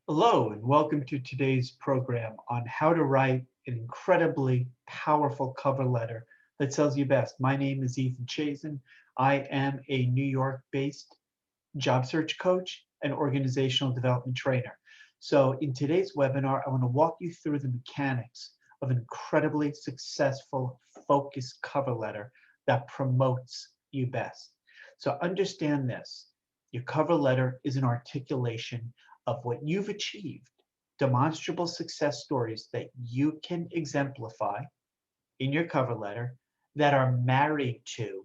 Hello, and welcome to today's program on how to write an incredibly powerful cover letter that sells you best. My name is Chazin. I am a New York-based job search coach and organizational development trainer. So in today's webinar, I want to walk you through the mechanics of an incredibly successful, focused cover letter that promotes you best. So understand this. Your cover letter is an articulation of what you've achieved, demonstrable success stories that you can exemplify in your cover letter that are married to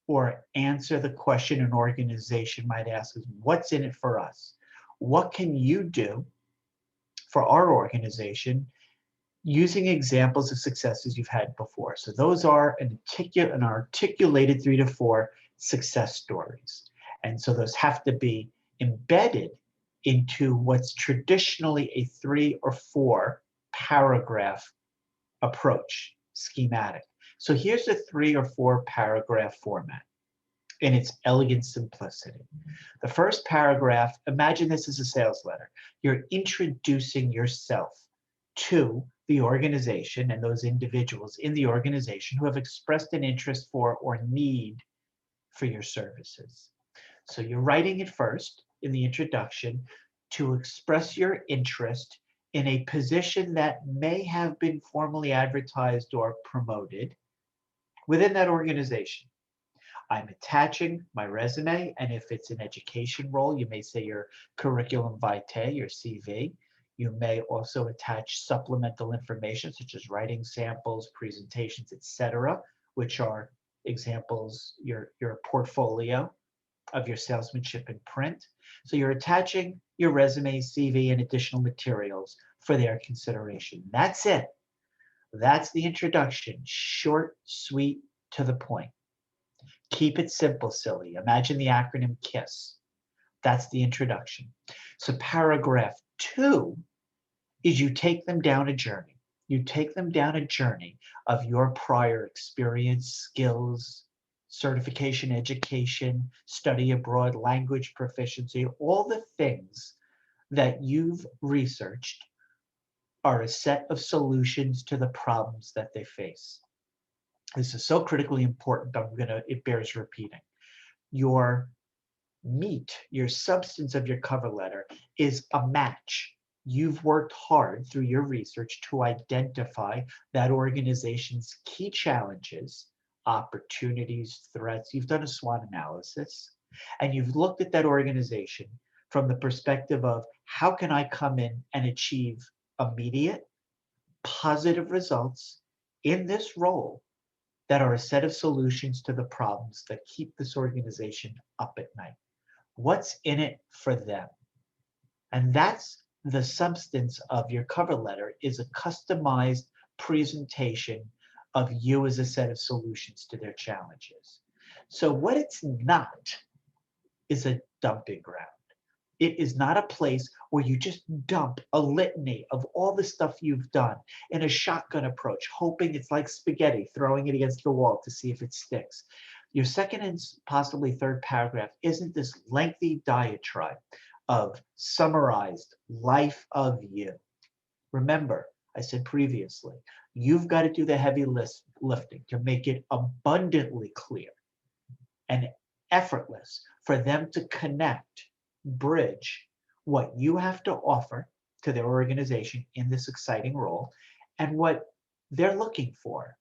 or answer the question an organization might ask is, what's in it for us? What can you do for our organization using examples of successes you've had before? So those are an articulated 3 to 4 success stories. And so those have to be embedded into what's traditionally a 3 or 4 paragraph approach schematic. So here's a 3 or 4 paragraph format in its elegant simplicity. The first paragraph, imagine this as a sales letter. You're introducing yourself to the organization and those individuals in the organization who have expressed an interest for or need for your services. So you're writing it first in the introduction to express your interest in a position that may have been formally advertised or promoted within that organization. I'm attaching my resume, and if it's an education role, you may say your curriculum vitae, your CV. You may also attach supplemental information such as writing samples, presentations, etc., which are examples, your portfolio of your salesmanship in print. So you're attaching your resume, CV, and additional materials for their consideration. That's it. That's the introduction. Short, sweet, to the point. Keep it simple, silly. Imagine the acronym KISS. That's the introduction. So paragraph 2 is you take them down a journey. You take them down a journey of your prior experience, skills, certification, education, study abroad, language proficiency, all the things that you've researched are a set of solutions to the problems that they face. This is so critically important, it bears repeating. Your meat, your substance of your cover letter is a match. You've worked hard through your research to identify that organization's key challenges, opportunities, threats. You've done a SWOT analysis, and you've looked at that organization from the perspective of how can I come in and achieve immediate, positive results in this role that are a set of solutions to the problems that keep this organization up at night. What's in it for them? And that's the substance of your cover letter, is a customized presentation of you as a set of solutions to their challenges. So what it's not is a dumping ground. It is not a place where you just dump a litany of all the stuff you've done in a shotgun approach, hoping it's like spaghetti, throwing it against the wall to see if it sticks. Your second and possibly third paragraph isn't this lengthy diatribe of summarized life of you. Remember, I said previously, you've got to do the heavy lifting to make it abundantly clear and effortless for them to connect, bridge what you have to offer to their organization in this exciting role and what they're looking for.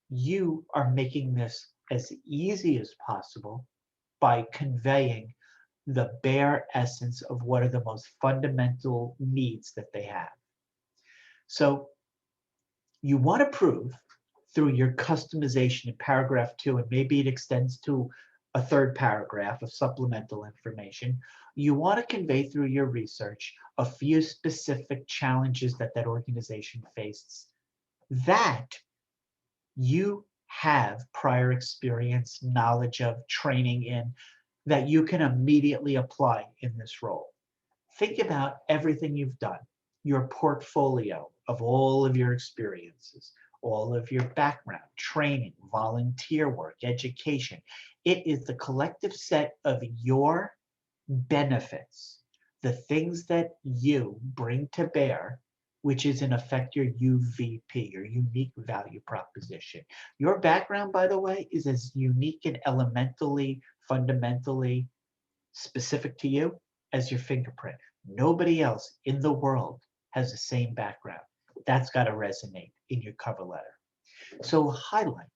You are making this as easy as possible by conveying the bare essence of what are the most fundamental needs that they have. So you want to prove through your customization in paragraph 2, and maybe it extends to a third paragraph of supplemental information, you want to convey through your research a few specific challenges that that organization faces that you have prior experience, knowledge of, training in, that you can immediately apply in this role. Think about everything you've done, your portfolio of all of your experiences, all of your background, training, volunteer work, education. It is the collective set of your benefits the things that you bring to bear, which is in effect your UVP, your unique value proposition. Your background, by the way, is as unique and elementally, fundamentally specific to you as your fingerprint. Nobody else in the world has the same background. That's got to resonate in your cover letter. So highlight,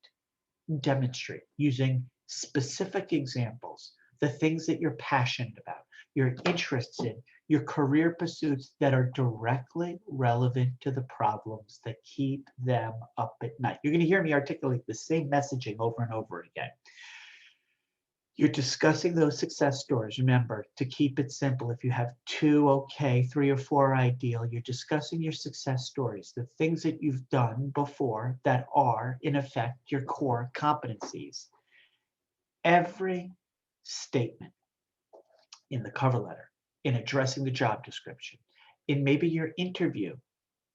demonstrate using specific examples, the things that you're passionate about, your interests in, your career pursuits that are directly relevant to the problems that keep them up at night. You're going to hear me articulate the same messaging over and over again. You're discussing those success stories. Remember, to keep it simple, if you have 2, okay, 3 or 4, ideal, you're discussing your success stories, the things that you've done before that are, in effect, your core competencies. Every statement in the cover letter, in addressing the job description, in maybe your interview,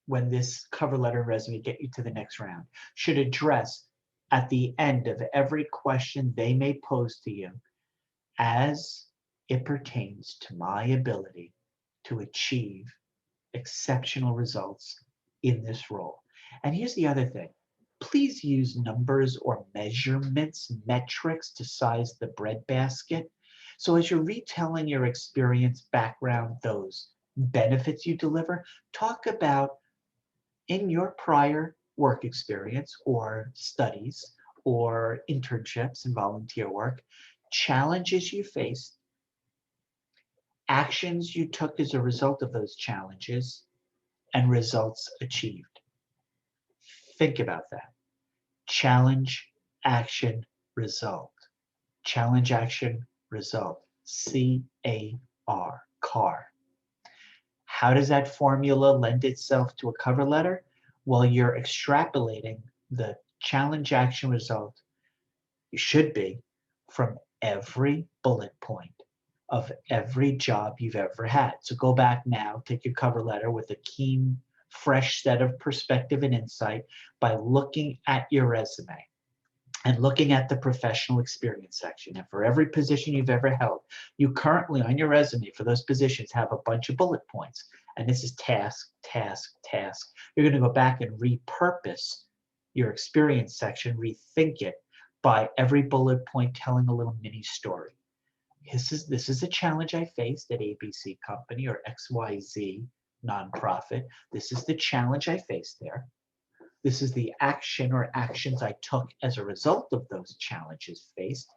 when this cover letter resume get you to the next round, should address at the end of every question they may pose to you as it pertains to my ability to achieve exceptional results in this role. And here's the other thing. Please use numbers or measurements, metrics to size the breadbasket. So as you're retelling your experience, background, those benefits you deliver, talk about in your prior work experience or studies or internships and volunteer work, challenges you faced, actions you took as a result of those challenges, and results achieved. Think about that. Challenge, action, result. Challenge, action, result. CAR, CAR. How does that formula lend itself to a cover letter? Well, you're extrapolating the challenge, action, result, you should be, from every bullet point of every job you've ever had. So go back now, take your cover letter with a keen, fresh set of perspective and insight by looking at your resume and looking at the professional experience section. And for every position you've ever held, you currently on your resume for those positions have a bunch of bullet points. And this is task, task, task. You're going to go back and repurpose your experience section, rethink it by every bullet point telling a little mini story. This is a challenge I faced at ABC company or XYZ nonprofit. This is the challenge I faced there. This is the action or actions I took as a result of those challenges faced.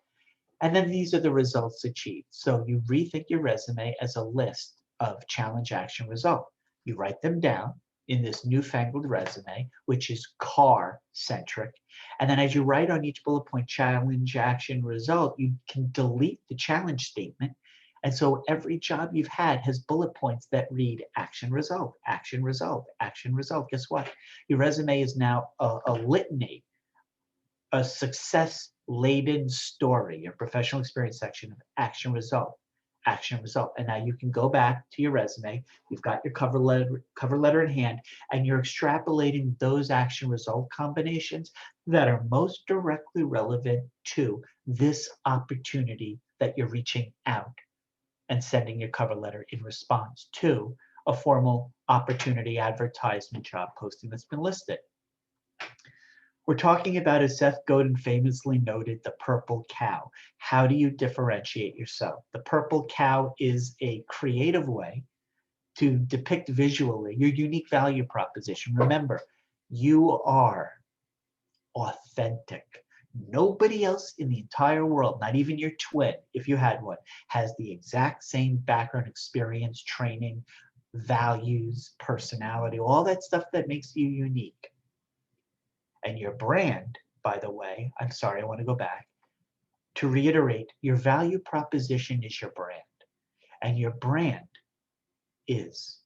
And then these are the results achieved. So you rethink your resume as a list of challenge, action, result. You write them down in this newfangled resume, which is CAR centric. And then as you write on each bullet point, challenge, action, result, you can delete the challenge statement. And so every job you've had has bullet points that read action, result, action, result, action, result. Guess what? Your resume is now a litany, a success-laden story, your professional experience section of action, result, action, result. And now you can go back to your resume. You've got your cover letter in hand, and you're extrapolating those action result combinations that are most directly relevant to this opportunity that you're reaching out and sending your cover letter in response to a formal opportunity advertisement job posting that's been listed. We're talking about, as Seth Godin famously noted, the purple cow. How do you differentiate yourself? The purple cow is a creative way to depict visually your unique value proposition. Remember, you are authentic. Nobody else in the entire world, not even your twin, if you had one, has the exact same background, experience, training, values, personality, all that stuff that makes you unique. And your brand, by the way, I'm sorry, I want to go back. To reiterate, your value proposition is your brand. And your brand is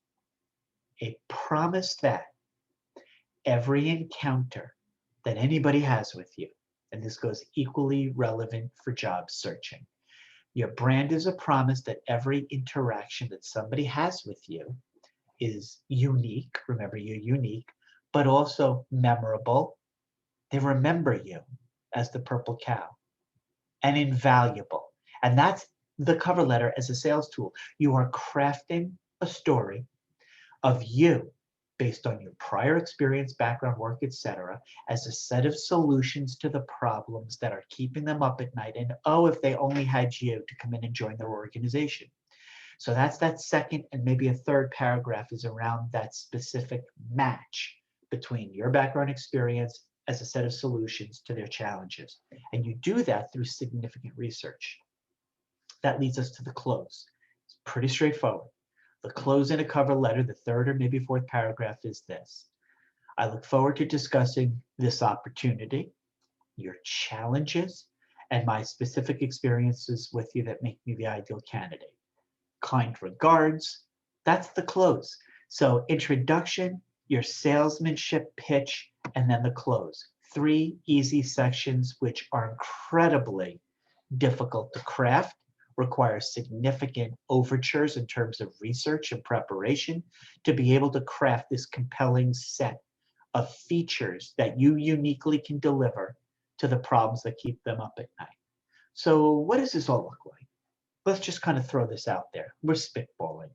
a promise that every encounter that anybody has with you, and this goes equally relevant for job searching. Your brand is a promise that every interaction that somebody has with you is unique. Remember, you're unique, but also memorable. They remember you as the purple cow, and invaluable. And that's the cover letter as a sales tool. You are crafting a story of you based on your prior experience, background, work, etc., as a set of solutions to the problems that are keeping them up at night. And oh, if they only had you to come in and join their organization. So that's that second and maybe a third paragraph is around that specific match between your background experience as a set of solutions to their challenges. And you do that through significant research. That leads us to the close. It's pretty straightforward. The close in a cover letter, the third or maybe fourth paragraph is this. I look forward to discussing this opportunity, your challenges, and my specific experiences with you that make me the ideal candidate. Kind regards. That's the close. So introduction, your salesmanship pitch, and then the close. 3 easy sections which are incredibly difficult to craft, require significant overtures in terms of research and preparation to be able to craft this compelling set of features that you uniquely can deliver to the problems that keep them up at night. So what does this all look like? Let's just kind of throw this out there. We're spitballing.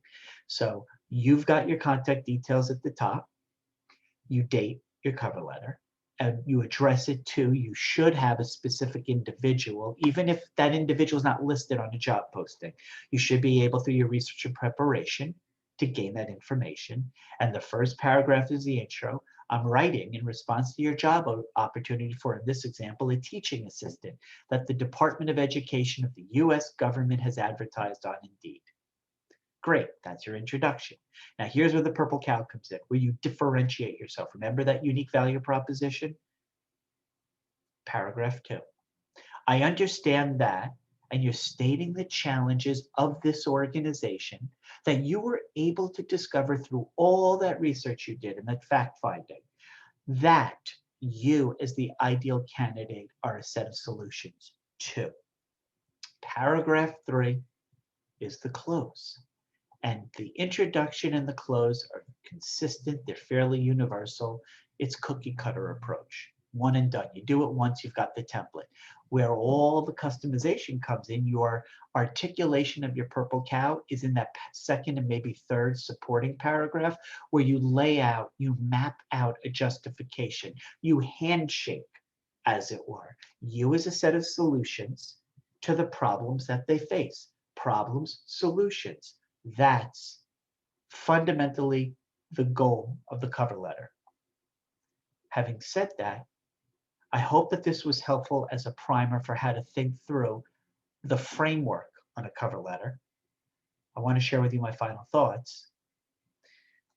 So you've got your contact details at the top. You date your cover letter and you address it to, you should have a specific individual, even if that individual is not listed on a job posting. You should be able, through your research and preparation, to gain that information. And the first paragraph is the intro. I'm writing in response to your job opportunity for, in this example, a teaching assistant that the Department of Education of the US government has advertised on Indeed. Great, that's your introduction. Now here's where the purple cow comes in, where you differentiate yourself. Remember that unique value proposition? Paragraph 2. I understand that, and you're stating the challenges of this organization that you were able to discover through all that research you did and that fact finding, that you as the ideal candidate are a set of solutions to. Paragraph 3 is the close. And the introduction and the close are consistent. They're fairly universal. It's cookie cutter approach. One and done. You do it once, you've got the template. Where all the customization comes in, your articulation of your purple cow is in that second and maybe third supporting paragraph where you lay out, you map out a justification. You handshake, as it were, you as a set of solutions to the problems that they face. Problems, solutions. That's fundamentally the goal of the cover letter. Having said that, I hope that this was helpful as a primer for how to think through the framework on a cover letter. I want to share with you my final thoughts.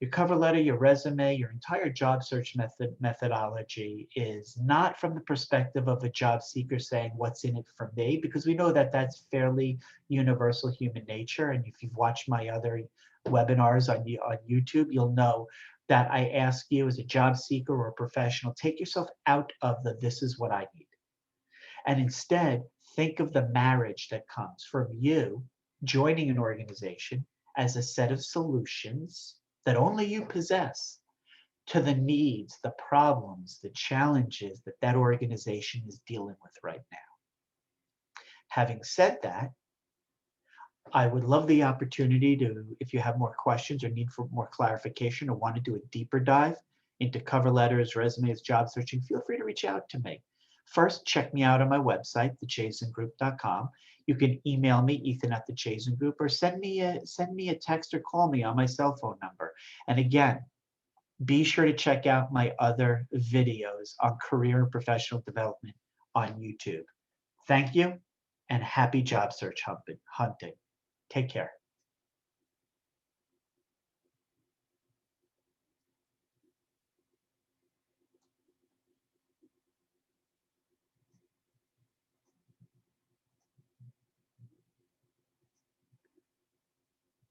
Your cover letter, your resume, your entire job search methodology is not from the perspective of a job seeker saying, what's in it for me? Because we know that that's fairly universal human nature. And if you've watched my other webinars on YouTube, you'll know that I ask you as a job seeker or a professional, take yourself out of the this is what I need. And instead, think of the marriage that comes from you joining an organization as a set of solutions that only you possess to the needs, the problems, the challenges that that organization is dealing with right now. Having said that, I would love the opportunity to, if you have more questions or need for more clarification or want to do a deeper dive into cover letters, resumes, job searching, feel free to reach out to me. First, check me out on my website, thechazingroup.com. You can email me, ethan@thechazingroup, or send me a text or call me on my cell phone number. And again, be sure to check out my other videos on career and professional development on YouTube. Thank you, and happy job search hunting. Take care.